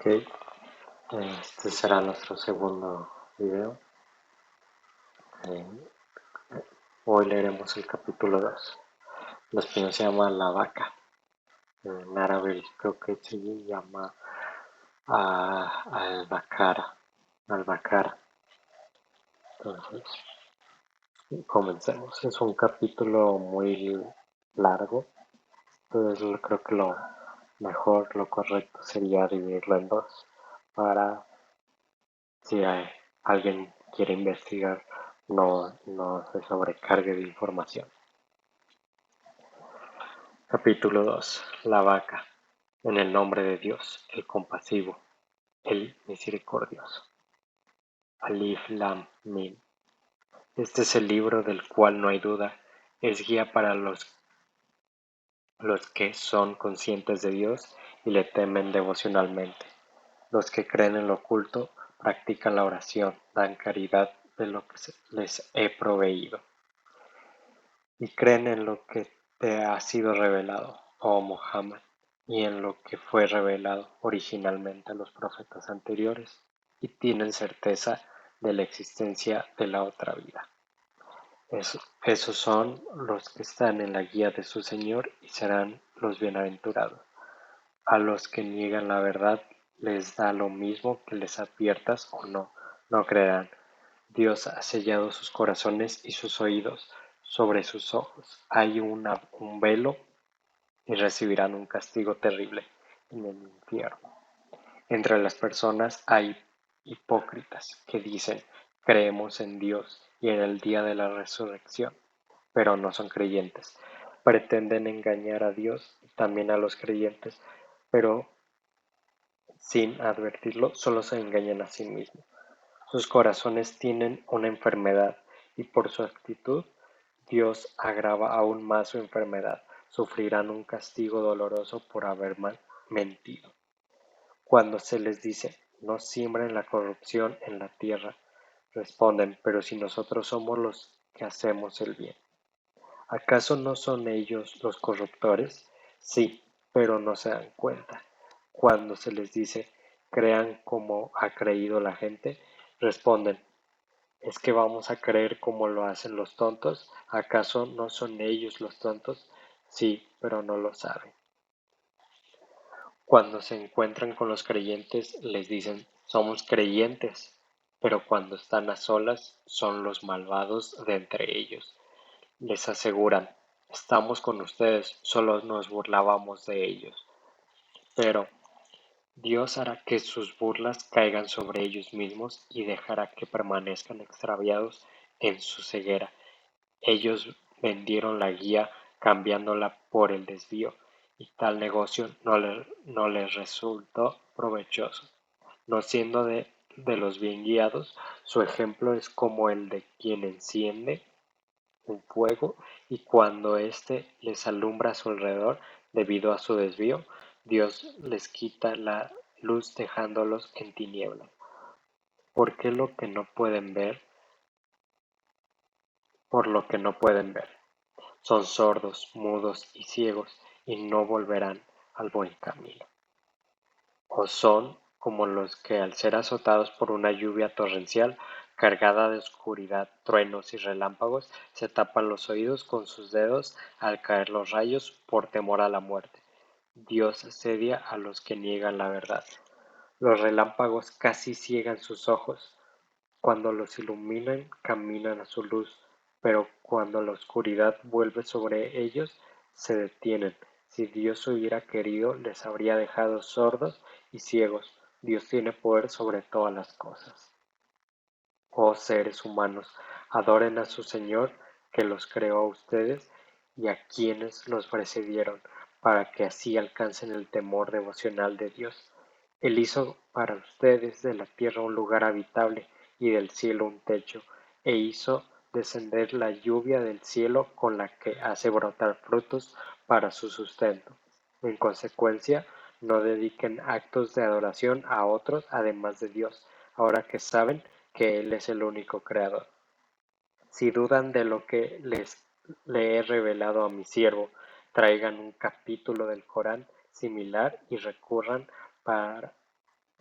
Ok, este será nuestro segundo video. Eh, Hoy leeremos el capítulo 2. El español se llama La Vaca. En árabe creo que se llama Al-Bakara. Al-Bakara. Entonces, comencemos. Es un capítulo muy largo. Entonces creo que lo mejor, lo correcto sería dividirlo en dos para si alguien quiere investigar no se sobrecargue de información. Capítulo 2. La vaca. En el nombre de Dios, el compasivo, el misericordioso. Alif Lam Mim. Este es el libro del cual no hay duda. Es guía para los que son conscientes de Dios y le temen devocionalmente. Los que creen en lo oculto, practican la oración, dan caridad de lo que les he proveído. Y creen en lo que te ha sido revelado, oh Muhammad, y en lo que fue revelado originalmente a los profetas anteriores, y tienen certeza de la existencia de la otra vida. Esos son los que están en la guía de su Señor y serán los bienaventurados. A los que niegan la verdad les da lo mismo que les adviertas o no creerán. Dios ha sellado sus corazones y sus oídos. Sobre sus ojos hay un velo y recibirán un castigo terrible en el infierno. Entre las personas hay hipócritas que dicen, creemos en Dios y en el día de la resurrección, pero no son creyentes. Pretenden engañar a Dios y también a los creyentes, pero sin advertirlo, solo se engañan a sí mismos. Sus corazones tienen una enfermedad y por su actitud Dios agrava aún más su enfermedad. Sufrirán un castigo doloroso por haber mentido. Cuando se les dice, no siembren la corrupción en la tierra, responden, pero si nosotros somos los que hacemos el bien. ¿Acaso no son ellos los corruptores? Sí, pero no se dan cuenta. Cuando se les dice, crean como ha creído la gente, responden, ¿es que vamos a creer como lo hacen los tontos? ¿Acaso no son ellos los tontos? Sí, pero no lo saben. Cuando se encuentran con los creyentes, les dicen, somos creyentes, pero cuando están a solas, son los malvados de entre ellos. Les aseguran, estamos con ustedes, solo nos burlábamos de ellos. Pero Dios hará que sus burlas caigan sobre ellos mismos y dejará que permanezcan extraviados en su ceguera. Ellos vendieron la guía cambiándola por el desvío, y tal negocio no les resultó provechoso. No siendo de los bien guiados, su ejemplo es como el de quien enciende un fuego y cuando éste les alumbra a su alrededor debido a su desvío, Dios les quita la luz dejándolos en tinieblas. ¿Por qué lo que no pueden ver? Por lo que no pueden ver. Son sordos, mudos y ciegos y no volverán al buen camino. O son como los que al ser azotados por una lluvia torrencial cargada de oscuridad, truenos y relámpagos, se tapan los oídos con sus dedos al caer los rayos por temor a la muerte. Dios asedia a los que niegan la verdad. Los relámpagos casi ciegan sus ojos. Cuando los iluminan, caminan a su luz, pero cuando la oscuridad vuelve sobre ellos, se detienen. Si Dios hubiera querido, les habría dejado sordos y ciegos. Dios tiene poder sobre todas las cosas. Oh seres humanos, adoren a su Señor, que los creó a ustedes y a quienes los precedieron, para que así alcancen el temor devocional de Dios. Él hizo para ustedes de la tierra un lugar habitable y del cielo un techo, e hizo descender la lluvia del cielo con la que hace brotar frutos para su sustento. En consecuencia, no dediquen actos de adoración a otros además de Dios, ahora que saben que Él es el único creador. Si dudan de lo que le he revelado a mi siervo, traigan un capítulo del Corán similar y recurran para,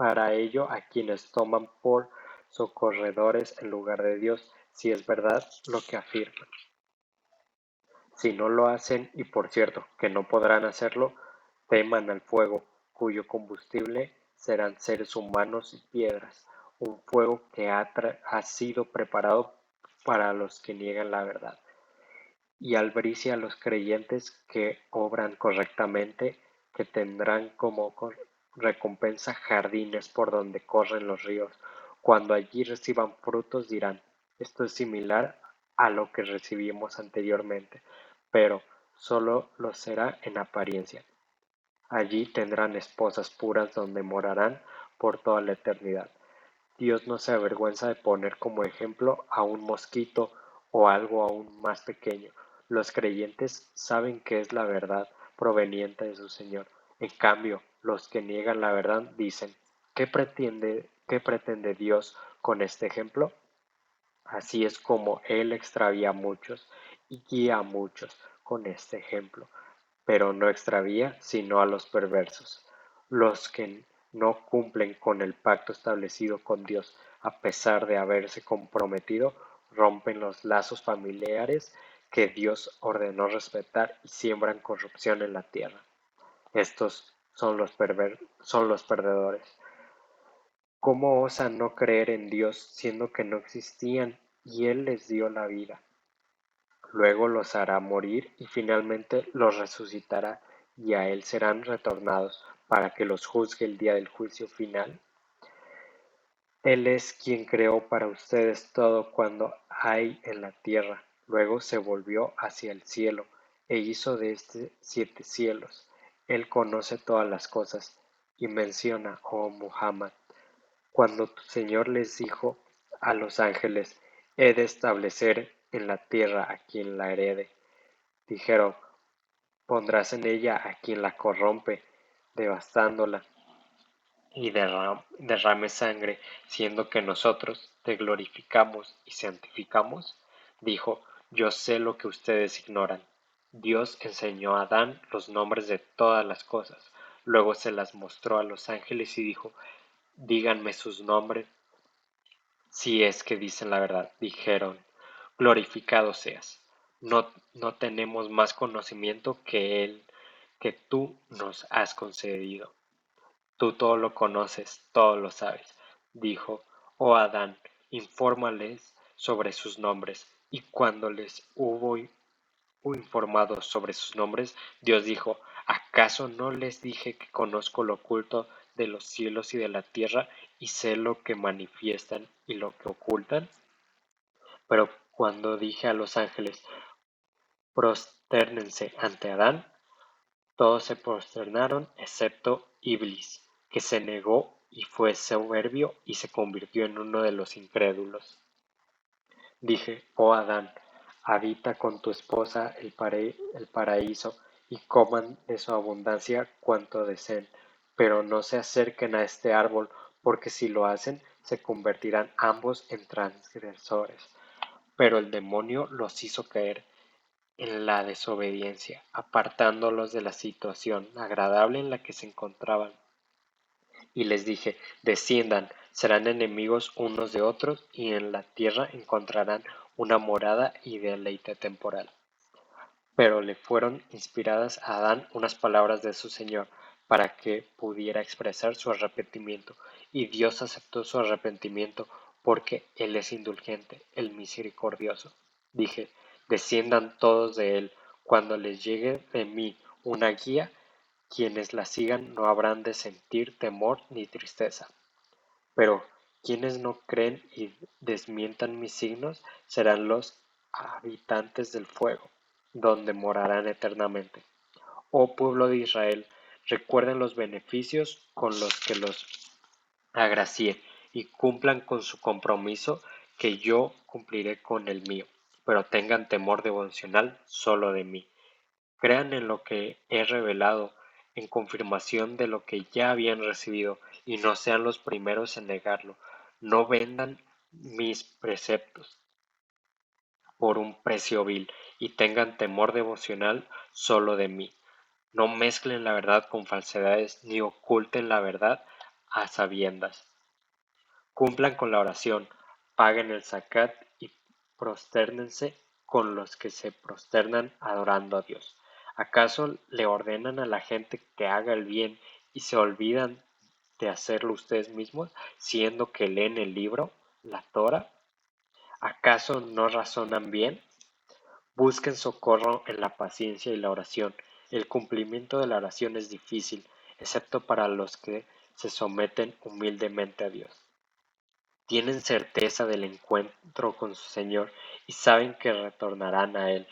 para ello a quienes toman por socorredores en lugar de Dios, si es verdad lo que afirman. Si no lo hacen, y por cierto que no podrán hacerlo, teman al fuego, cuyo combustible serán seres humanos y piedras, un fuego que ha sido preparado para los que niegan la verdad. Y albricia a los creyentes que obran correctamente, que tendrán como recompensa jardines por donde corren los ríos. Cuando allí reciban frutos dirán, esto es similar a lo que recibimos anteriormente, pero solo lo será en apariencia. Allí tendrán esposas puras donde morarán por toda la eternidad. Dios no se avergüenza de poner como ejemplo a un mosquito o algo aún más pequeño. Los creyentes saben que es la verdad proveniente de su Señor. En cambio, los que niegan la verdad dicen, ¿qué pretende Dios con este ejemplo? Así es como Él extravía a muchos y guía a muchos con este ejemplo, pero no extravía sino a los perversos, los que no cumplen con el pacto establecido con Dios, a pesar de haberse comprometido, rompen los lazos familiares que Dios ordenó respetar y siembran corrupción en la tierra. Estos son los perdedores. ¿Cómo osan no creer en Dios siendo que no existían y Él les dio la vida? Luego los hará morir y finalmente los resucitará y a Él serán retornados para que los juzgue el día del juicio final. Él es quien creó para ustedes todo cuando hay en la tierra. Luego se volvió hacia el cielo e hizo de este 7 cielos. Él conoce todas las cosas y menciona, oh Muhammad, cuando tu Señor les dijo a los ángeles, he de establecer en la tierra a quien la herede. Dijeron, pondrás en ella a quien la corrompe, devastándola y derrame sangre, siendo que nosotros te glorificamos y santificamos. Dijo, yo sé lo que ustedes ignoran. Dios enseñó a Adán los nombres de todas las cosas. Luego se las mostró a los ángeles y dijo, díganme sus nombres si es que dicen la verdad. Dijeron, glorificado seas. No tenemos más conocimiento que él, que tú nos has concedido. Tú todo lo conoces, todo lo sabes. Dijo, oh Adán, infórmales sobre sus nombres. Y cuando les hubo informado sobre sus nombres, Dios dijo, ¿acaso no les dije que conozco lo oculto de los cielos y de la tierra y sé lo que manifiestan y lo que ocultan? Pero cuando dije a los ángeles, prostérnense ante Adán, todos se prosternaron excepto Iblis, que se negó y fue soberbio y se convirtió en uno de los incrédulos. Dije, oh Adán, habita con tu esposa el paraíso y coman de su abundancia cuanto deseen, pero no se acerquen a este árbol, porque si lo hacen, se convertirán ambos en transgresores. Pero el demonio los hizo caer en la desobediencia, apartándolos de la situación agradable en la que se encontraban. Y les dije, desciendan, serán enemigos unos de otros, y en la tierra encontrarán una morada y deleite temporal. Pero le fueron inspiradas a Adán unas palabras de su Señor, para que pudiera expresar su arrepentimiento, y Dios aceptó su arrepentimiento, porque Él es indulgente, el misericordioso. Dije, desciendan todos de Él, cuando les llegue de mí una guía, quienes la sigan no habrán de sentir temor ni tristeza. Pero quienes no creen y desmientan mis signos serán los habitantes del fuego, donde morarán eternamente. Oh pueblo de Israel, recuerden los beneficios con los que los agracié y cumplan con su compromiso que yo cumpliré con el mío, pero tengan temor devocional solo de mí. Crean en lo que he revelado, en confirmación de lo que ya habían recibido, y no sean los primeros en negarlo. No vendan mis preceptos por un precio vil, y tengan temor devocional solo de mí. No mezclen la verdad con falsedades, ni oculten la verdad a sabiendas. Cumplan con la oración, paguen el zakat y prostérnense con los que se prosternan adorando a Dios. ¿Acaso le ordenan a la gente que haga el bien y se olvidan de hacerlo ustedes mismos, siendo que leen el libro, la Torah? ¿Acaso no razonan bien? Busquen socorro en la paciencia y la oración. El cumplimiento de la oración es difícil, excepto para los que se someten humildemente a Dios. Tienen certeza del encuentro con su Señor y saben que retornarán a Él.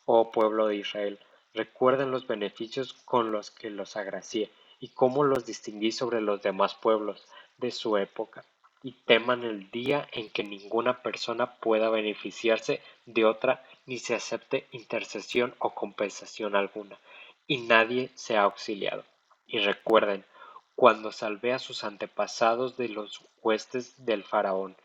Oh pueblo de Israel, recuerden los beneficios con los que los agracié y cómo los distinguí sobre los demás pueblos de su época, y teman el día en que ninguna persona pueda beneficiarse de otra ni se acepte intercesión o compensación alguna, y nadie sea auxiliado. Y recuerden, cuando salvé a sus antepasados de los huestes del faraón,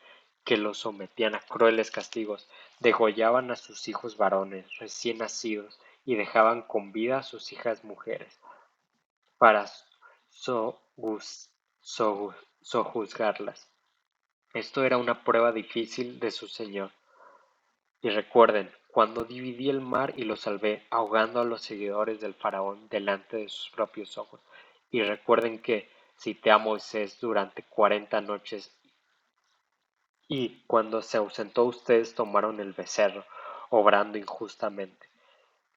que los sometían a crueles castigos, degollaban a sus hijos varones recién nacidos y dejaban con vida a sus hijas mujeres para sojuzgarlas. Esto era una prueba difícil de su Señor. Y recuerden, cuando dividí el mar y lo salvé, ahogando a los seguidores del faraón delante de sus propios ojos. Y recuerden que cité a Moisés durante 40 noches y cuando se ausentó ustedes tomaron el becerro, obrando injustamente.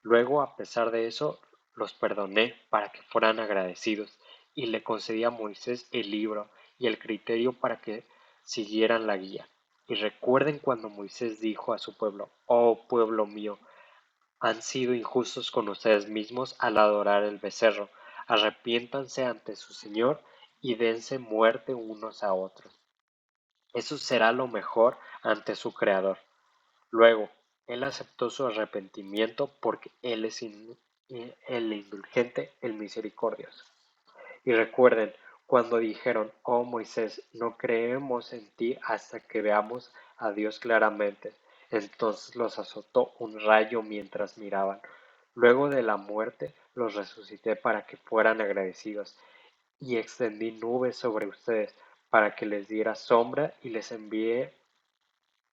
Luego, a pesar de eso, los perdoné para que fueran agradecidos, y le concedí a Moisés el libro y el criterio para que siguieran la guía. Y recuerden cuando Moisés dijo a su pueblo, oh pueblo mío, han sido injustos con ustedes mismos al adorar el becerro. Arrepiéntanse ante su Señor y dense muerte unos a otros. Eso será lo mejor ante su Creador. Luego, él aceptó su arrepentimiento porque él es el indulgente, el misericordioso. Y recuerden, cuando dijeron, oh Moisés, no creemos en ti hasta que veamos a Dios claramente. Entonces los azotó un rayo mientras miraban. Luego de la muerte los resucité para que fueran agradecidos y extendí nubes sobre ustedes para que les diera sombra y les envié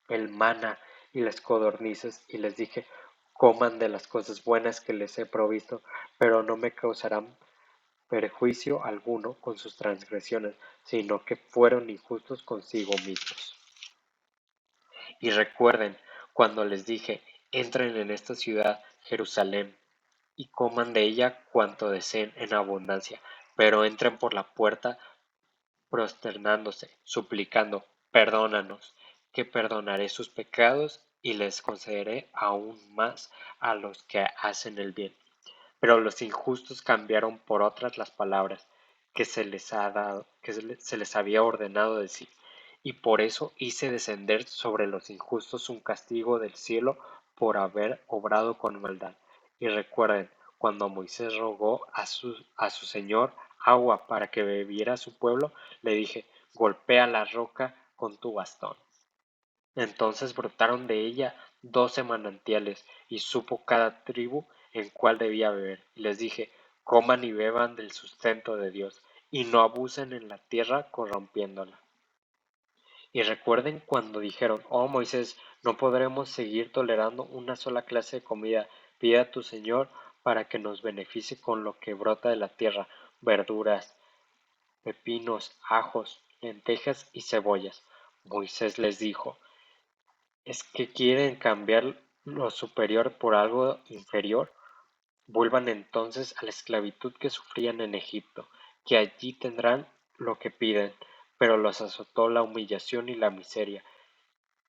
el maná y las codornices y les dije, coman de las cosas buenas que les he provisto, pero no me causarán perjuicio alguno con sus transgresiones, sino que fueron injustos consigo mismos. Y recuerden cuando les dije, entren en esta ciudad, Jerusalén, y coman de ella cuanto deseen en abundancia, pero entren por la puerta prosternándose, suplicando, perdónanos, que perdonaré sus pecados y les concederé aún más a los que hacen el bien. Pero los injustos cambiaron por otras las palabras que se les ha dado, que se les había ordenado decir, y por eso hice descender sobre los injustos un castigo del cielo por haber obrado con maldad. Y recuerden, cuando Moisés rogó a su Señor agua para que bebiera su pueblo, le dije, golpea la roca con tu bastón. Entonces brotaron de ella 12 manantiales, y supo cada tribu en cuál debía beber. Y les dije, coman y beban del sustento de Dios, y no abusen en la tierra corrompiéndola. Y recuerden cuando dijeron, oh Moisés, no podremos seguir tolerando una sola clase de comida. Pide a tu Señor para que nos beneficie con lo que brota de la tierra, verduras, pepinos, ajos, lentejas y cebollas. Moisés les dijo, ¿es que quieren cambiar lo superior por algo inferior? Vuelvan entonces a la esclavitud que sufrían en Egipto, que allí tendrán lo que piden. Pero los azotó la humillación y la miseria,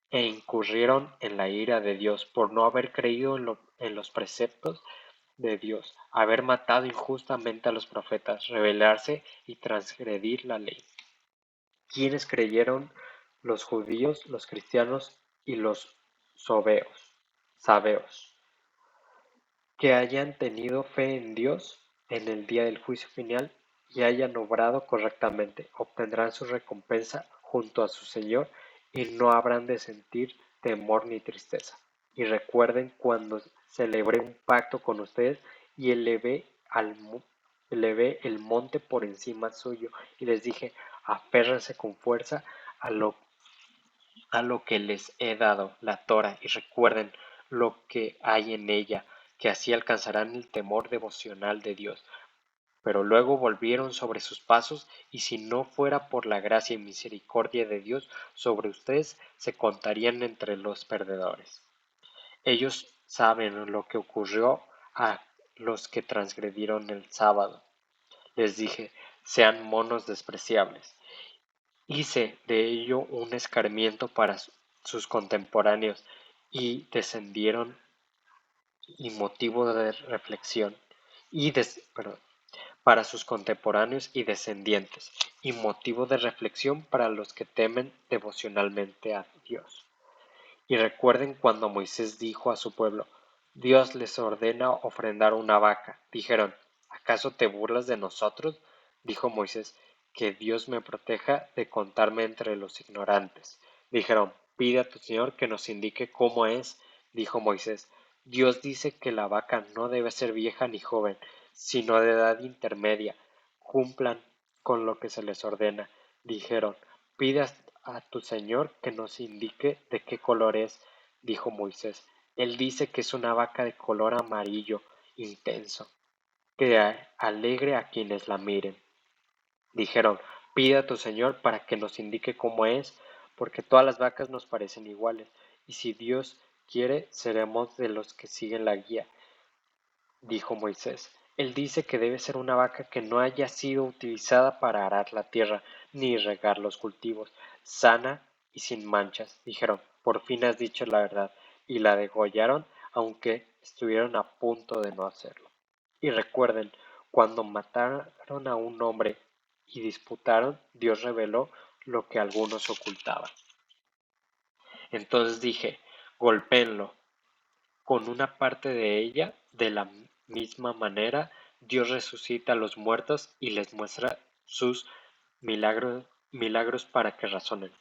e incurrieron en la ira de Dios por no haber creído en los preceptos de Dios, haber matado injustamente a los profetas, rebelarse y transgredir la ley. ¿Quiénes creyeron? Los judíos, los cristianos y los sabeos, que hayan tenido fe en Dios en el día del juicio final y hayan obrado correctamente, obtendrán su recompensa junto a su Señor y no habrán de sentir temor ni tristeza. Y recuerden cuando celebré un pacto con ustedes y elevé el monte por encima suyo y les dije, Aférrense con fuerza a lo que les he dado, la Torá, y recuerden lo que hay en ella, que así alcanzarán el temor devocional de Dios. Pero luego volvieron sobre sus pasos, y si no fuera por la gracia y misericordia de Dios sobre ustedes, se contarían entre los perdedores. Ellos saben lo que ocurrió a los que transgredieron el sábado. Les dije, sean monos despreciables. Hice de ello un escarmiento para sus contemporáneos y descendieron y motivo de reflexión para sus contemporáneos y descendientes y motivo de reflexión para los que temen devocionalmente a Dios. Y recuerden cuando Moisés dijo a su pueblo, Dios les ordena ofrendar una vaca. Dijeron, ¿acaso te burlas de nosotros? Dijo Moisés, que Dios me proteja de contarme entre los ignorantes. Dijeron, pide a tu Señor que nos indique cómo es. Dijo Moisés, Dios dice que la vaca no debe ser vieja ni joven, sino de edad intermedia. Cumplan con lo que se les ordena. Dijeron, pide a tu Señor que nos indique de qué color es, dijo Moisés. Él dice que es una vaca de color amarillo intenso, que alegre a quienes la miren. Dijeron, pide a tu Señor para que nos indique cómo es, porque todas las vacas nos parecen iguales, y si Dios quiere, seremos de los que siguen la guía, dijo Moisés. Él dice que debe ser una vaca que no haya sido utilizada para arar la tierra ni regar los cultivos, sana y sin manchas. Dijeron, por fin has dicho la verdad, y la degollaron, aunque estuvieron a punto de no hacerlo. Y recuerden, cuando mataron a un hombre y disputaron, Dios reveló lo que algunos ocultaban. Entonces dije, golpéenlo con una parte de ella. De la misma manera, Dios resucita a los muertos y les muestra sus milagros para que razonen.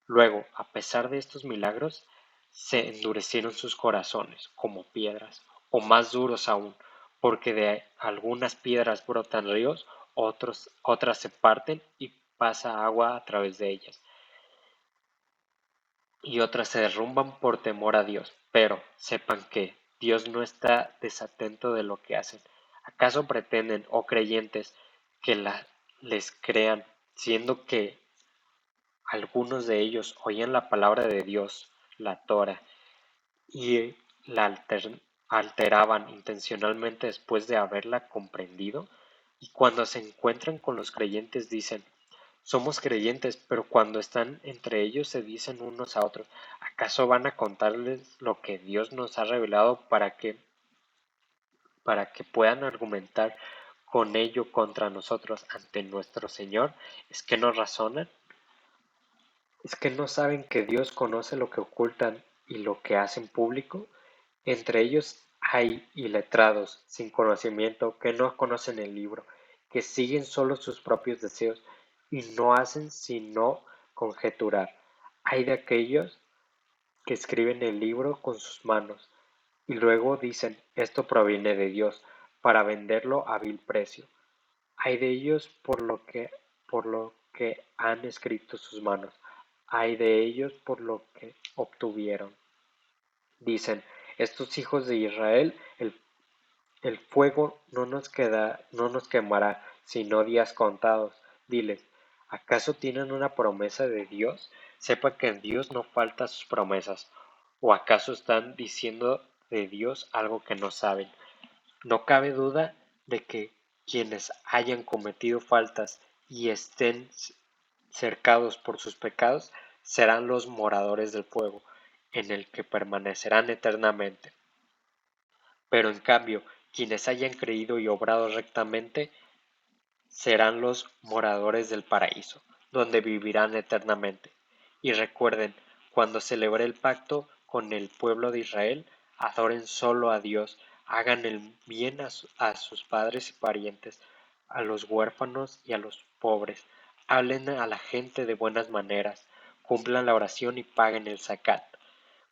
Luego, a pesar de estos milagros, se endurecieron sus corazones como piedras, o más duros aún, porque de algunas piedras brotan ríos, otras se parten y pasa agua a través de ellas y otras se derrumban por temor a Dios. Pero sepan que Dios no está desatento de lo que hacen. ¿Acaso pretenden, oh creyentes, que les crean, siendo que algunos de ellos oían la palabra de Dios, la Torah, y la alteraban intencionalmente después de haberla comprendido? Y cuando se encuentran con los creyentes dicen, somos creyentes, pero cuando están entre ellos se dicen unos a otros, ¿acaso van a contarles lo que Dios nos ha revelado para que puedan argumentar con ello contra nosotros ante nuestro Señor? ¿Es que no razonan? ¿Es que no saben que Dios conoce lo que ocultan y lo que hacen público? Entre ellos hay iletrados, sin conocimiento, que no conocen el libro, que siguen solo sus propios deseos y no hacen sino conjeturar. Hay de aquellos que escriben el libro con sus manos y luego dicen, esto proviene de Dios, para venderlo a vil precio. Hay de ellos por lo que han escrito sus manos. Hay de ellos por lo que obtuvieron. Dicen, estos hijos de Israel, el fuego no nos quemará, sino días contados. Diles, ¿acaso tienen una promesa de Dios? Sepa que en Dios no falta sus promesas. ¿O acaso están diciendo de Dios algo que no saben? No cabe duda de que quienes hayan cometido faltas y estén cercados por sus pecados serán los moradores del fuego, en el que permanecerán eternamente. Pero en cambio, quienes hayan creído y obrado rectamente serán los moradores del paraíso, donde vivirán eternamente. Y recuerden, cuando celebré el pacto con el pueblo de Israel, adoren solo a Dios, hagan el bien a sus padres y parientes, a los huérfanos y a los pobres, hablen a la gente de buenas maneras, cumplan la oración y paguen el zakat.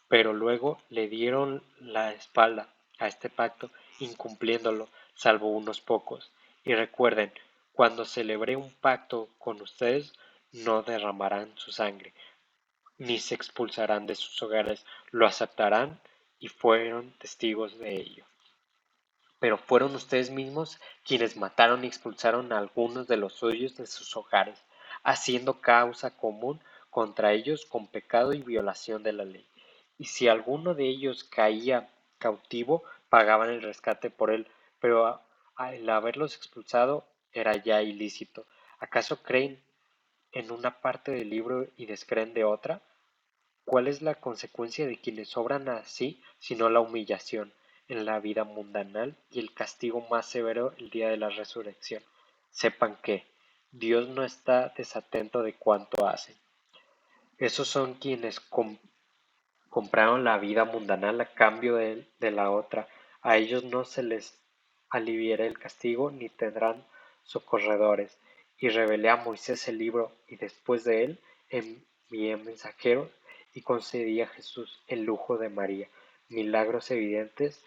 Pero luego le dieron la espalda a este pacto, incumpliéndolo, salvo unos pocos. Y recuerden, cuando celebré un pacto con ustedes, no derramarán su sangre, ni se expulsarán de sus hogares, lo aceptarán y fueron testigos de ello. Pero fueron ustedes mismos quienes mataron y expulsaron a algunos de los suyos de sus hogares, haciendo causa común contra ellos con pecado y violación de la ley. Y si alguno de ellos caía cautivo, pagaban el rescate por él, pero al haberlos expulsado era ya ilícito. ¿Acaso creen en una parte del libro y descreen de otra? ¿Cuál es la consecuencia de quienes obran así, sino la humillación en la vida mundanal y el castigo más severo el día de la resurrección? Sepan que Dios no está desatento de cuanto hacen. Esos son quienes compraron la vida mundanal a cambio de la otra. A ellos no se les aliviará el castigo ni tendrán socorredores. Y revelé a Moisés el libro, y después de él envié mensajeros y concedí a Jesús el lujo de María, milagros evidentes,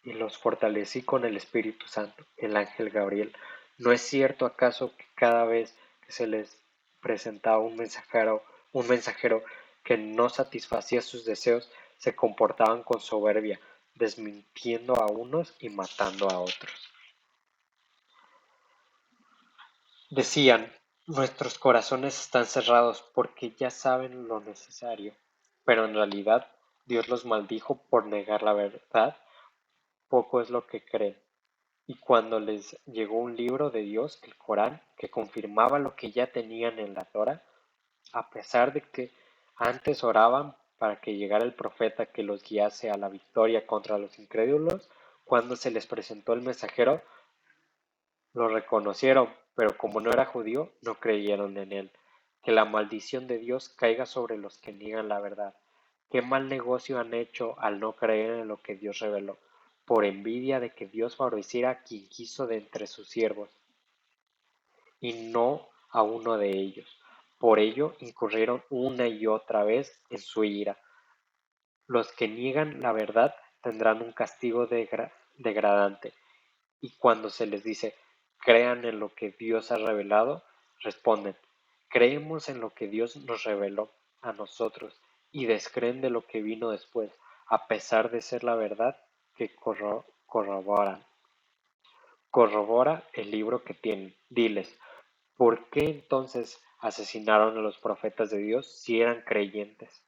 y los fortalecí con el Espíritu Santo, el ángel Gabriel. ¿No es cierto acaso que cada vez que se les presentaba un mensajero que no satisfacía sus deseos, se comportaban con soberbia, desmintiendo a unos y matando a otros? Decían, nuestros corazones están cerrados porque ya saben lo necesario, pero en realidad Dios los maldijo por negar la verdad, poco es lo que creen. Y cuando les llegó un libro de Dios, el Corán, que confirmaba lo que ya tenían en la Torá, a pesar de que antes oraban para que llegara el profeta que los guiase a la victoria contra los incrédulos, cuando se les presentó el mensajero, lo reconocieron, pero como no era judío, no creyeron en él. Que la maldición de Dios caiga sobre los que niegan la verdad. Qué mal negocio han hecho al no creer en lo que Dios reveló, por envidia de que Dios favoreciera a quien quiso de entre sus siervos, y no a uno de ellos. Por ello incurrieron una y otra vez en su ira. Los que niegan la verdad tendrán un castigo degradante. Y cuando se les dice, crean en lo que Dios ha revelado, responden, creemos en lo que Dios nos reveló a nosotros y descreen de lo que vino después, a pesar de ser la verdad que corroboran. Corrobora el libro que tienen. Diles, ¿por qué entonces asesinaron a los profetas de Dios si eran creyentes?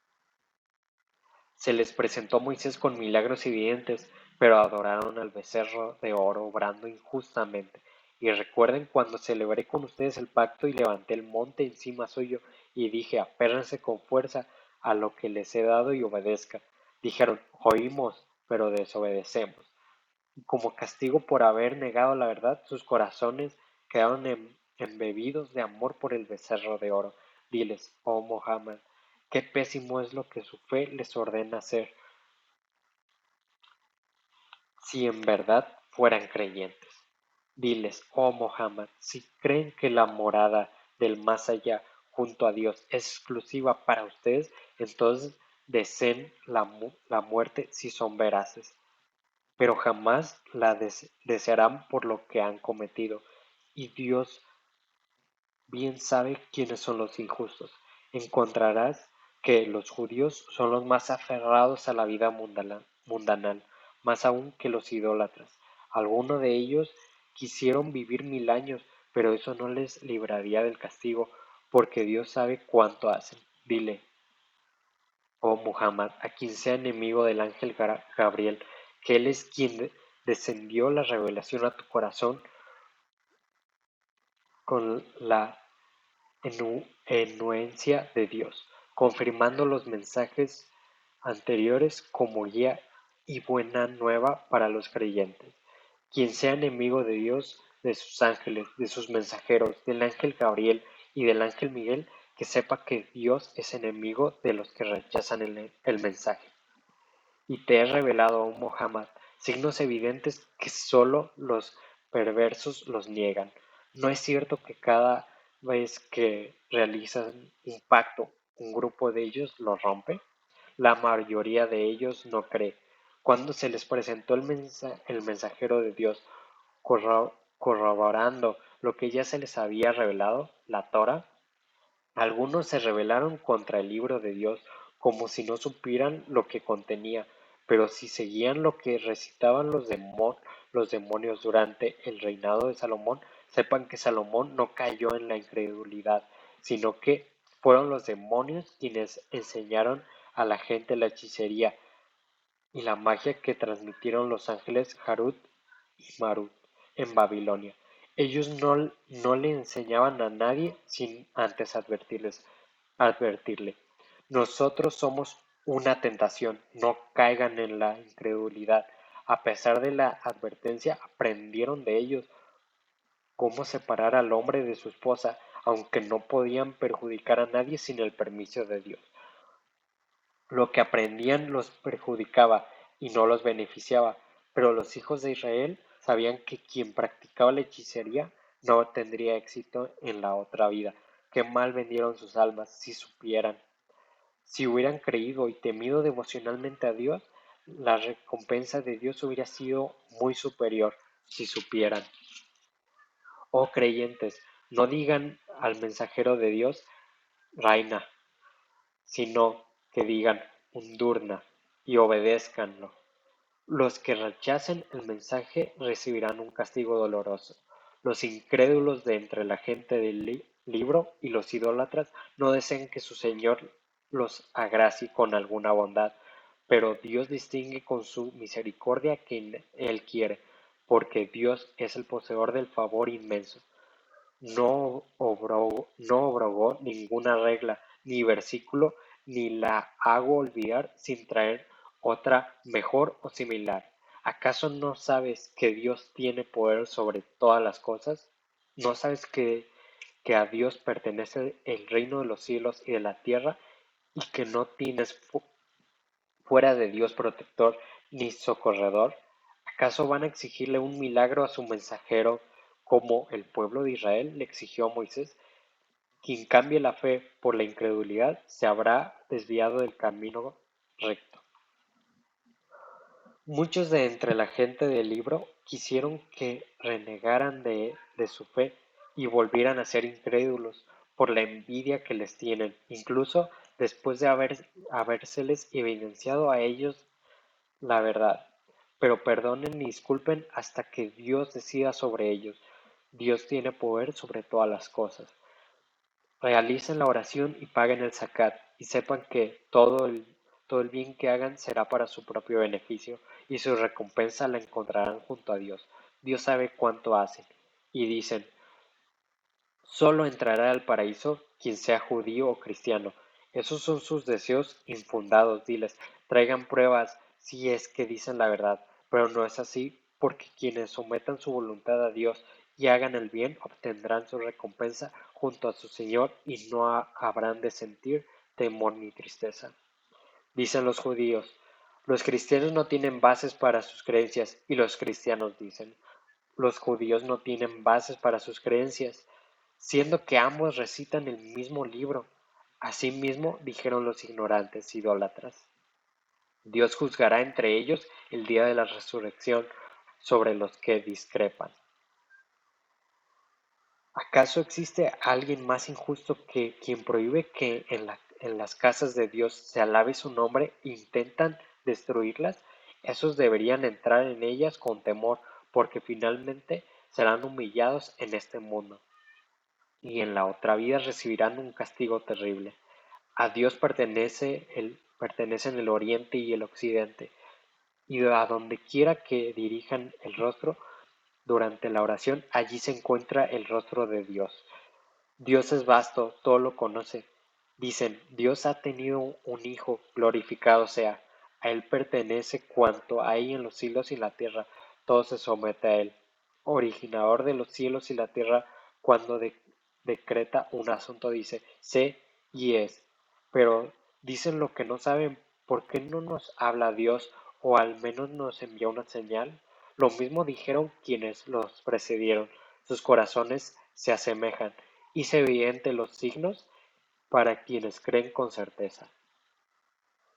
Se les presentó Moisés con milagros evidentes, pero adoraron al becerro de oro, obrando injustamente. Y recuerden cuando celebré con ustedes el pacto y levanté el monte encima suyo, y dije, apérrense con fuerza a lo que les he dado y obedezca. Dijeron, oímos, pero desobedecemos. Y como castigo por haber negado la verdad, sus corazones quedaron embebidos de amor por el becerro de oro. Diles, oh Mohammed, qué pésimo es lo que su fe les ordena hacer, si en verdad fueran creyentes. Diles, oh Mohammed, si creen que la morada del más allá junto a Dios es exclusiva para ustedes, entonces deseen la muerte si son veraces, pero jamás la desearán por lo que han cometido, y Dios bien sabe quiénes son los injustos. Encontrarás que los judíos son los más aferrados a la vida mundanal, más aún que los idólatras. Algunos de ellos quisieron vivir 1000 años, pero eso no les libraría del castigo, porque Dios sabe cuánto hacen. Dile, oh Muhammad, a quien sea enemigo del ángel Gabriel, que él es quien descendió la revelación a tu corazón con la enuencia de Dios, confirmando los mensajes anteriores como guía y buena nueva para los creyentes. Quien sea enemigo de Dios, de sus ángeles, de sus mensajeros, del ángel Gabriel y del ángel Miguel, que sepa que Dios es enemigo de los que rechazan el mensaje. Y te he revelado, oh Muhammad, signos evidentes que sólo los perversos los niegan. ¿No es cierto que cada vez que realizan un pacto, un grupo de ellos lo rompe? La mayoría de ellos no cree. Cuando se les presentó el mensajero de Dios, corroborando lo que ya se les había revelado, la Torah, Algunos se rebelaron contra el libro de Dios como si no supieran lo que contenía, pero si seguían lo que recitaban los demonios durante el reinado de Salomón, sepan que Salomón no cayó en la incredulidad, sino que fueron los demonios quienes enseñaron a la gente la hechicería y la magia que transmitieron los ángeles Harut y Marut en Babilonia. Ellos no le enseñaban a nadie sin antes advertirle. Nosotros somos una tentación, no caigan en la incredulidad. A pesar de la advertencia, aprendieron de ellos cómo separar al hombre de su esposa, aunque no podían perjudicar a nadie sin el permiso de Dios. Lo que aprendían los perjudicaba y no los beneficiaba, pero los hijos de Israel sabían que quien practicaba la hechicería no tendría éxito en la otra vida. Qué mal vendieron sus almas si supieran. Si hubieran creído y temido devocionalmente a Dios, la recompensa de Dios hubiera sido muy superior si supieran. Oh creyentes, no digan al mensajero de Dios, Raina, sino que digan Undurna y obedézcanlo. Los que rechacen el mensaje recibirán un castigo doloroso. Los incrédulos de entre la gente del libro y los idólatras no desean que su Señor los agracie con alguna bondad, pero Dios distingue con su misericordia a quien Él quiere, porque Dios es el poseedor del favor inmenso. No obrogó ninguna regla, ni versículo, ni la hago olvidar sin traer otra mejor o similar. ¿Acaso no sabes que Dios tiene poder sobre todas las cosas? ¿No sabes que a Dios pertenece el reino de los cielos y de la tierra y que no tienes fuera de Dios protector ni socorredor? ¿Acaso van a exigirle un milagro a su mensajero como el pueblo de Israel le exigió a Moisés? Quien cambie la fe por la incredulidad se habrá desviado del camino recto. Muchos de entre la gente del libro quisieron que renegaran de su fe y volvieran a ser incrédulos por la envidia que les tienen, incluso después de habérseles evidenciado a ellos la verdad. Pero perdonen y disculpen hasta que Dios decida sobre ellos. Dios tiene poder sobre todas las cosas. Realicen la oración y paguen el zakat, y sepan que todo el bien que hagan será para su propio beneficio, y su recompensa la encontrarán junto a Dios. Dios sabe cuánto hacen. Y dicen, solo entrará al paraíso quien sea judío o cristiano. Esos son sus deseos infundados. Diles, traigan pruebas si es que dicen la verdad, pero no es así, porque quienes sometan su voluntad a Dios y hagan el bien obtendrán su recompensa junto a su Señor y no habrán de sentir temor ni tristeza. Dicen los judíos, los cristianos no tienen bases para sus creencias, y los cristianos dicen, los judíos no tienen bases para sus creencias, siendo que ambos recitan el mismo libro. Asimismo dijeron los ignorantes idólatras. Dios juzgará entre ellos el día de la resurrección sobre los que discrepan. ¿Acaso existe alguien más injusto que quien prohíbe que en las casas de Dios se alabe su nombre e intentan destruirlas? Esos deberían entrar en ellas con temor, porque finalmente serán humillados en este mundo y en la otra vida recibirán un castigo terrible. A Dios pertenecen el oriente y el occidente, y a donde quiera que dirijan el rostro durante la oración, allí se encuentra el rostro de Dios. Dios es vasto, todo lo conoce. Dicen, Dios ha tenido un hijo, glorificado sea. A él pertenece cuanto hay en los cielos y la tierra, todo se somete a él. Originador de los cielos y la tierra, cuando decreta un asunto dice, sé y es. Pero dicen lo que no saben, ¿por qué no nos habla Dios o al menos nos envía una señal? Lo mismo dijeron quienes los precedieron, sus corazones se asemejan. Hice evidente los signos para quienes creen con certeza.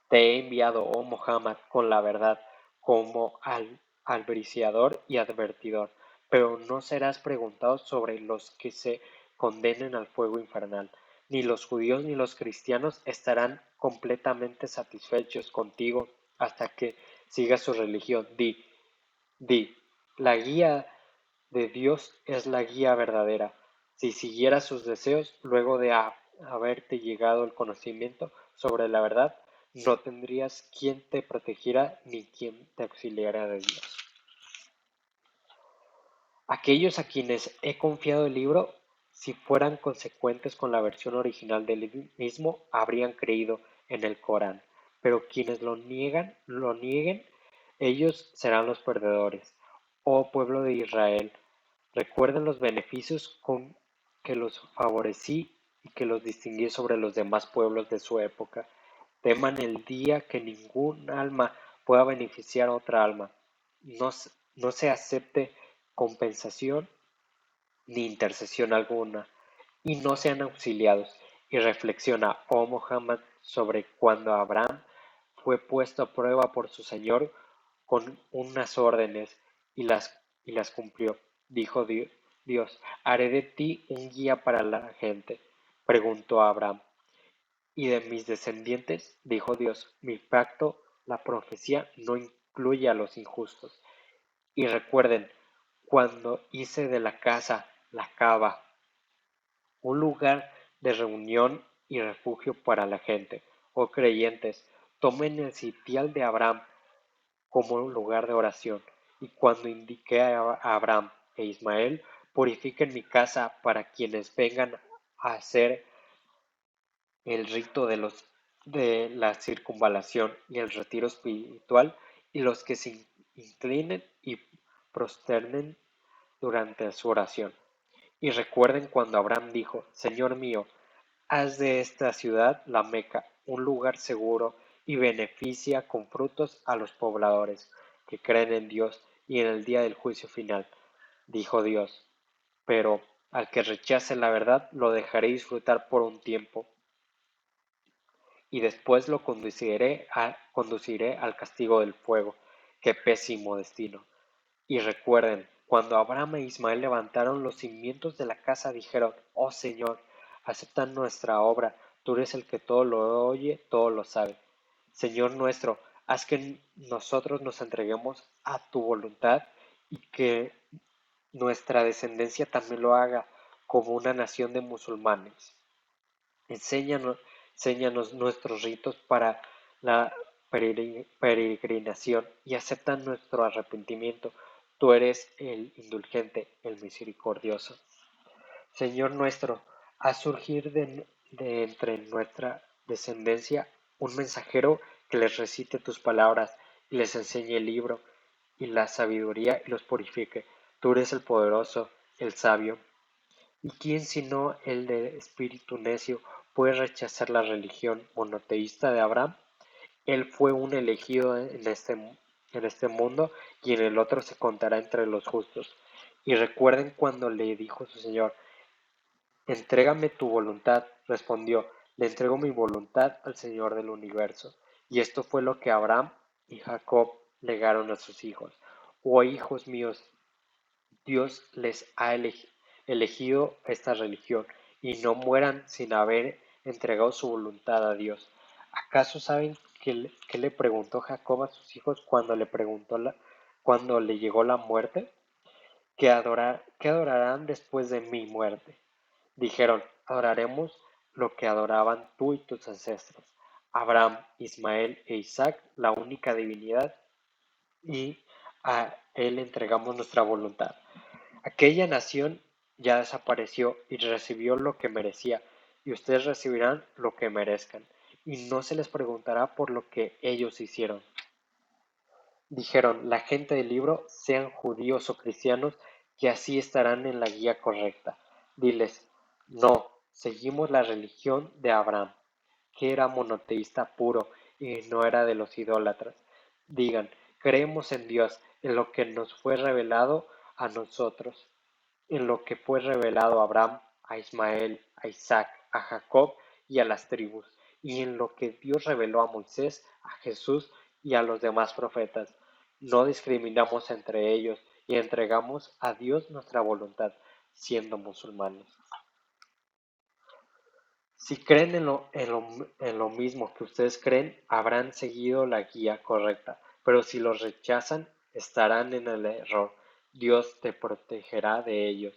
Te he enviado, oh Muhammad, con la verdad, como albriciador y advertidor, pero no serás preguntado sobre los que se condenen al fuego infernal. Ni los judíos ni los cristianos estarán completamente satisfechos contigo hasta que sigas su religión. Di, la guía de Dios es la guía verdadera. Si siguieras sus deseos, luego de haberte llegado el conocimiento sobre la verdad, no tendrías quien te protegiera ni quien te auxiliara de Dios. Aquellos a quienes he confiado el libro, si fueran consecuentes con la versión original del mismo, habrían creído en el Corán, pero quienes lo nieguen, ellos serán los perdedores. Oh pueblo de Israel, recuerden los beneficios con que los favorecí y que los distinguí sobre los demás pueblos de su época. Teman el día que ningún alma pueda beneficiar a otra alma. No, no se acepte compensación ni intercesión alguna, y no sean auxiliados. Y reflexiona, oh Muhammad, sobre cuando Abraham fue puesto a prueba por su Señor con unas órdenes y las cumplió. Dijo Dios, haré de ti un guía para la gente. Preguntó Abraham, y de mis descendientes, dijo Dios, mi pacto, la profecía, no incluye a los injustos. Y recuerden, cuando hice de la casa, la cava, un lugar de reunión y refugio para la gente. Oh creyentes, tomen el sitial de Abraham como un lugar de oración. Y cuando indiqué a Abraham e Ismael, purifiquen mi casa para quienes vengan a hacer el rito de la circunvalación y el retiro espiritual, y los que se inclinen y prosternen durante su oración. Y recuerden cuando Abraham dijo, Señor mío, haz de esta ciudad, la Meca, un lugar seguro y beneficia con frutos a los pobladores que creen en Dios y en el día del juicio final. Dijo Dios, pero al que rechace la verdad lo dejaré disfrutar por un tiempo y después lo conduciré al castigo del fuego. Qué pésimo destino. Y recuerden, cuando Abraham e Ismael levantaron los cimientos de la casa, dijeron, oh Señor, acepta nuestra obra, tú eres el que todo lo oye, todo lo sabe. Señor nuestro, haz que nosotros nos entreguemos a tu voluntad y que nuestra descendencia también lo haga como una nación de musulmanes. Enséñanos, enséñanos nuestros ritos para la peregrinación y acepta nuestro arrepentimiento. Tú eres el indulgente, el misericordioso. Señor nuestro, haz surgir de entre nuestra descendencia un mensajero que les recite tus palabras y les enseñe el libro y la sabiduría y los purifique. Tú eres el poderoso, el sabio. ¿Y quién sino el de espíritu necio puede rechazar la religión monoteísta de Abraham? Él fue un elegido en este mundo y en el otro se contará entre los justos. Y recuerden cuando le dijo su Señor, entrégame tu voluntad, respondió, le entrego mi voluntad al Señor del universo. Y esto fue lo que Abraham y Jacob legaron a sus hijos. Oh hijos míos, Dios les ha elegido esta religión, y no mueran sin haber entregado su voluntad a Dios. ¿Acaso saben qué le preguntó Jacob a sus hijos cuando le llegó la muerte? ¿Qué adorarán después de mi muerte? Dijeron, adoraremos lo que adoraban tú y tus ancestros, Abraham, Ismael e Isaac, la única divinidad, y a él entregamos nuestra voluntad. Aquella nación ya desapareció y recibió lo que merecía, y ustedes recibirán lo que merezcan, y no se les preguntará por lo que ellos hicieron. Dijeron la gente del libro, sean judíos o cristianos, que así estarán en la guía correcta. Diles, no, seguimos la religión de Abraham, que era monoteísta puro y no era de los idólatras. Digan, creemos en Dios, en lo que nos fue revelado a nosotros, en lo que fue revelado a Abraham, a Ismael, a Isaac, a Jacob y a las tribus, y en lo que Dios reveló a Moisés, a Jesús y a los demás profetas. No discriminamos entre ellos y entregamos a Dios nuestra voluntad, siendo musulmanes. Si creen en lo mismo que ustedes creen, habrán seguido la guía correcta, pero si los rechazan, estarán en el error. Dios te protegerá de ellos.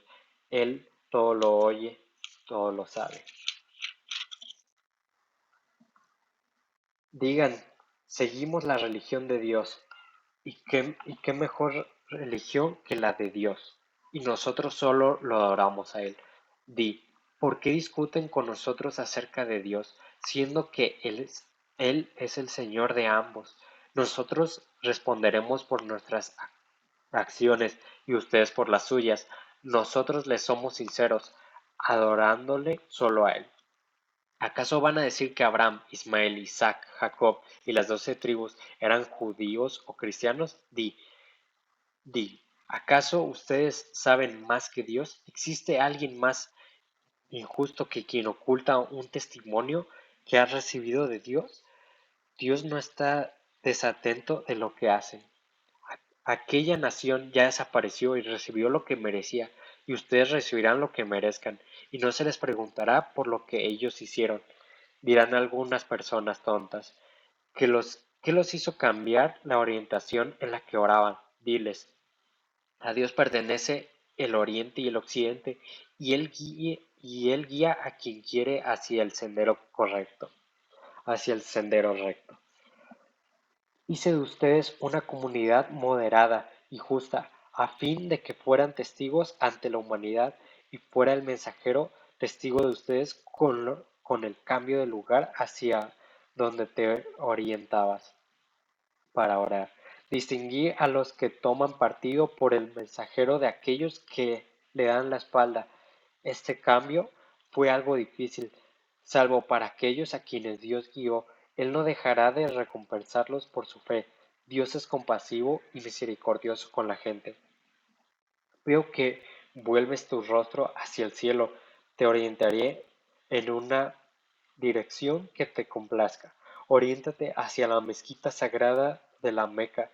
Él todo lo oye, todo lo sabe. Digan, seguimos la religión de Dios. ¿Y qué mejor religión que la de Dios? Y nosotros solo lo adoramos a Él. Di, ¿por qué discuten con nosotros acerca de Dios, siendo que Él es el Señor de ambos? Nosotros responderemos por nuestras acciones y ustedes por las suyas. Nosotros les somos sinceros, adorándole solo a Él. ¿Acaso van a decir que Abraham, Ismael, Isaac, Jacob y las 12 tribus eran judíos o cristianos? Di, ¿acaso ustedes saben más que Dios? ¿Existe alguien más injusto que quien oculta un testimonio que ha recibido de Dios? Dios no está desatento de lo que hacen. Aquella nación ya desapareció y recibió lo que merecía, y ustedes recibirán lo que merezcan, y no se les preguntará por lo que ellos hicieron. Dirán algunas personas tontas, ¿qué los hizo cambiar la orientación en la que oraban? Diles, a Dios pertenece el oriente y el occidente, y Él guía a quien quiere hacia el sendero correcto, hacia el sendero recto. Hice de ustedes una comunidad moderada y justa, a fin de que fueran testigos ante la humanidad y fuera el mensajero testigo de ustedes con el cambio de lugar hacia donde te orientabas para orar. Distinguí a los que toman partido por el mensajero de aquellos que le dan la espalda. Este cambio fue algo difícil, salvo para aquellos a quienes Dios guió. Él no dejará de recompensarlos por su fe. Dios es compasivo y misericordioso con la gente. Veo que vuelves tu rostro hacia el cielo. Te orientaré en una dirección que te complazca. Oriéntate hacia la mezquita sagrada de la Meca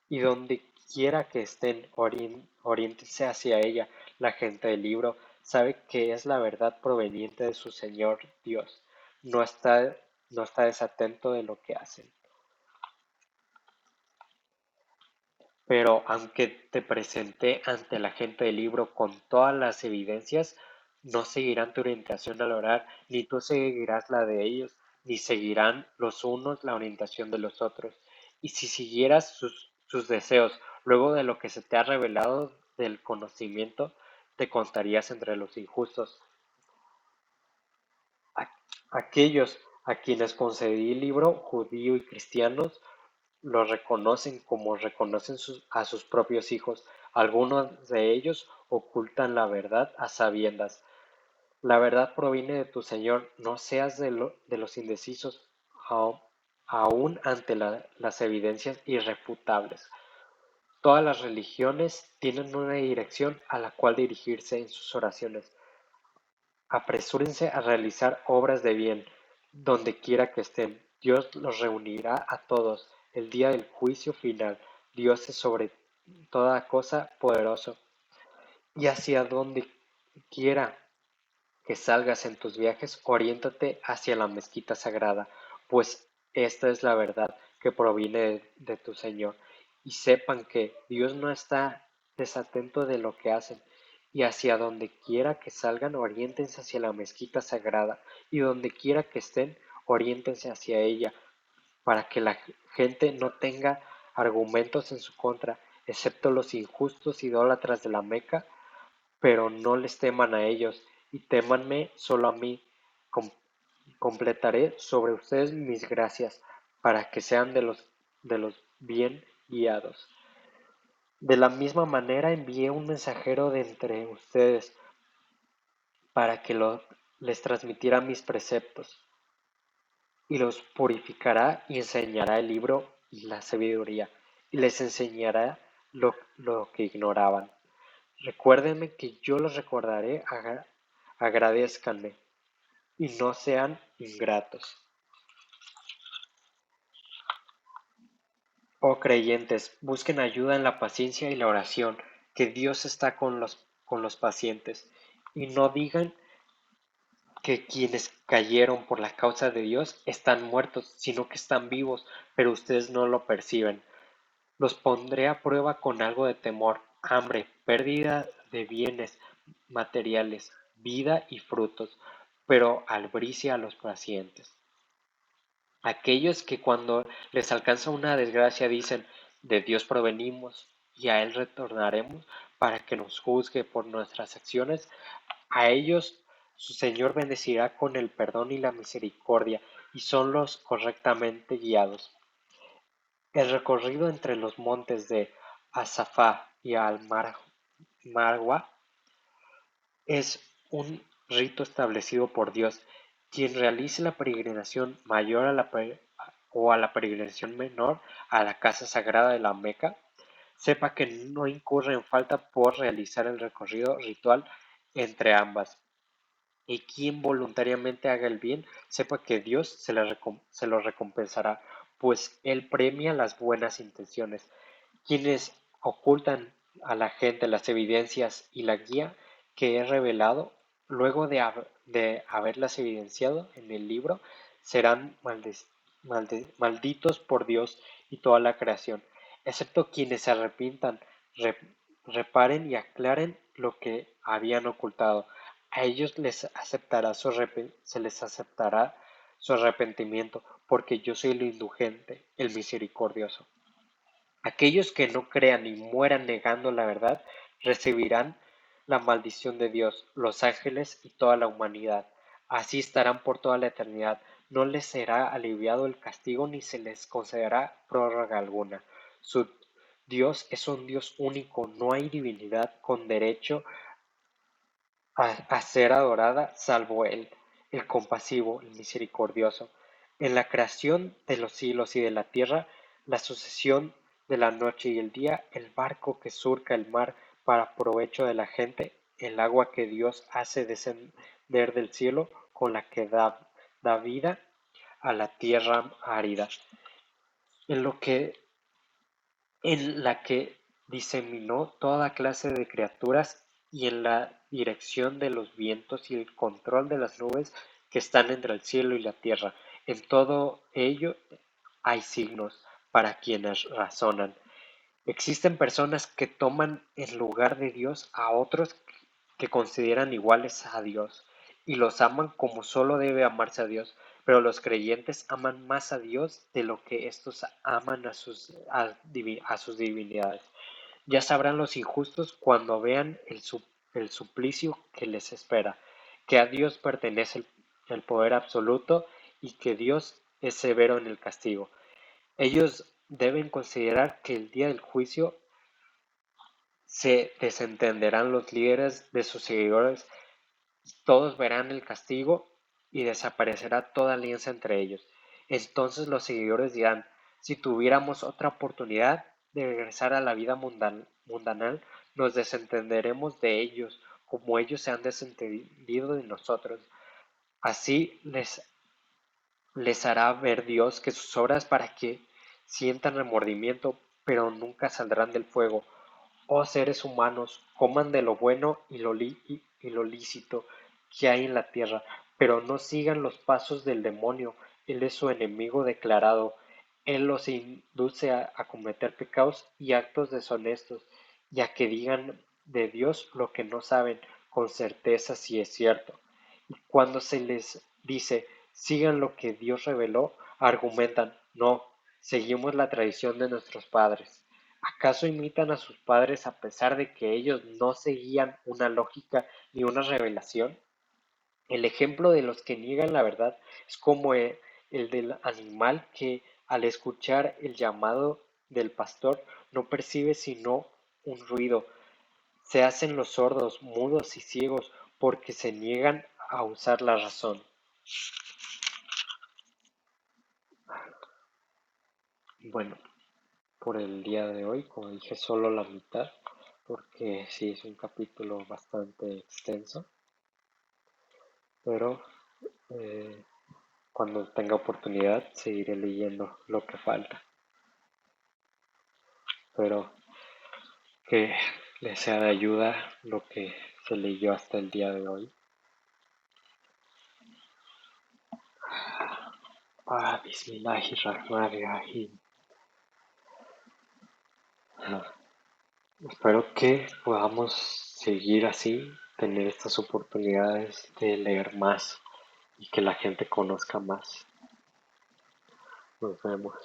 y donde quiera que estén, oriéntense hacia ella. La gente del libro sabe que es la verdad proveniente de su Señor Dios. No está, no está desatento de lo que hacen. Pero aunque te presenté ante la gente del libro con todas las evidencias, no seguirán tu orientación al orar, ni tú seguirás la de ellos, ni seguirán los unos la orientación de los otros. Y si siguieras sus deseos, luego de lo que se te ha revelado del conocimiento, te contarías entre los injustos. Aquellos a quienes concedí el libro, judíos y cristianos, los reconocen como reconocen a sus propios hijos. Algunos de ellos ocultan la verdad a sabiendas. La verdad proviene de tu Señor. No seas de los indecisos, aún ante las evidencias irrefutables. Todas las religiones tienen una dirección a la cual dirigirse en sus oraciones. Apresúrense a realizar obras de bien, donde quiera que estén. Dios los reunirá a todos el día del juicio final. Dios es sobre toda cosa poderoso. Y hacia donde quiera que salgas en tus viajes, oriéntate hacia la mezquita sagrada, pues esta es la verdad que proviene de tu Señor. Y sepan que Dios no está desatento de lo que hacen, y hacia donde quiera que salgan, oriéntense hacia la mezquita sagrada, y donde quiera que estén, oriéntense hacia ella, para que la gente no tenga argumentos en su contra, excepto los injustos idólatras de la Meca, pero no les teman a ellos, y témanme solo a mí. Com- completaré sobre ustedes mis gracias, para que sean de los bien guiados. De la misma manera envié un mensajero de entre ustedes, para que les transmitiera mis preceptos, y los purificará y enseñará el libro y la sabiduría, y les enseñará lo que ignoraban. Recuérdenme que yo los recordaré, agradézcanme y no sean ingratos. Oh creyentes, busquen ayuda en la paciencia y la oración, que Dios está con los pacientes. Y no digan que quienes cayeron por la causa de Dios están muertos, sino que están vivos, pero ustedes no lo perciben. Los pondré a prueba con algo de temor, hambre, pérdida de bienes materiales, vida y frutos, pero albricia a los pacientes. Aquellos que cuando les alcanza una desgracia dicen, de Dios provenimos y a Él retornaremos para que nos juzgue por nuestras acciones, a ellos su Señor bendecirá con el perdón y la misericordia, y son los correctamente guiados. El recorrido entre los montes de Azafá y Marwa es un rito establecido por Dios. Quien realice la peregrinación mayor o a la peregrinación menor a la casa sagrada de la Meca, sepa que no incurre en falta por realizar el recorrido ritual entre ambas. Y quien voluntariamente haga el bien, sepa que Dios se lo recompensará, pues Él premia las buenas intenciones. Quienes ocultan a la gente las evidencias y la guía que he revelado, luego de haberlas evidenciado en el libro, serán malditos por Dios y toda la creación, excepto quienes se arrepientan, re- reparen y aclaren lo que habían ocultado. A ellos se les aceptará su arrepentimiento, porque yo soy el indulgente, el misericordioso. Aquellos que no crean y mueran negando la verdad recibirán la maldición de Dios, los ángeles y toda la humanidad. Así estarán por toda la eternidad. No les será aliviado el castigo ni se les concederá prórroga alguna. Su Dios es un Dios único, no hay divinidad con derecho a ser adorada salvo Él, el compasivo, el misericordioso. En la creación de los cielos y de la tierra, la sucesión de la noche y el día, el barco que surca el mar para provecho de la gente, el agua que Dios hace descender del cielo con la que da vida a la tierra árida, en lo que en la que diseminó toda clase de criaturas y en la dirección de los vientos y el control de las nubes que están entre el cielo y la tierra. En todo ello hay signos para quienes razonan. Existen personas que toman en lugar de Dios a otros que consideran iguales a Dios y los aman como solo debe amarse a Dios, pero los creyentes aman más a Dios de lo que estos aman a sus divinidades. Ya sabrán los injustos cuando vean el suplicio que les espera, que a Dios pertenece el poder absoluto y que Dios es severo en el castigo. Ellos deben considerar que el día del juicio se desentenderán los líderes de sus seguidores, todos verán el castigo y desaparecerá toda alianza entre ellos. Entonces los seguidores dirán, si tuviéramos otra oportunidad de regresar a la vida mundanal, nos desentenderemos de ellos, como ellos se han desentendido de nosotros. Así les hará ver Dios que sus obras para que sientan remordimiento, pero nunca saldrán del fuego. Oh seres humanos, coman de lo bueno y lo lícito que hay en la tierra, pero no sigan los pasos del demonio. Él es su enemigo declarado. Él los induce a cometer pecados y actos deshonestos, y a que digan de Dios lo que no saben con certeza si es cierto. Y cuando se les dice, sigan lo que Dios reveló, argumentan, no, seguimos la tradición de nuestros padres. ¿Acaso imitan a sus padres a pesar de que ellos no seguían una lógica ni una revelación? El ejemplo de los que niegan la verdad es como el del animal que al escuchar el llamado del pastor no percibe sino un ruido. Se hacen los sordos, mudos y ciegos porque se niegan a usar la razón. Bueno, por el día de hoy, como dije, solo la mitad, porque sí es un capítulo bastante extenso, pero eh, cuando tenga oportunidad seguiré leyendo lo que falta. Pero que les sea de ayuda lo que se leyó hasta el día de hoy. Bismillahirrahmanirrahim. Espero que podamos seguir así, tener estas oportunidades de leer más y que la gente conozca más. Nos vemos.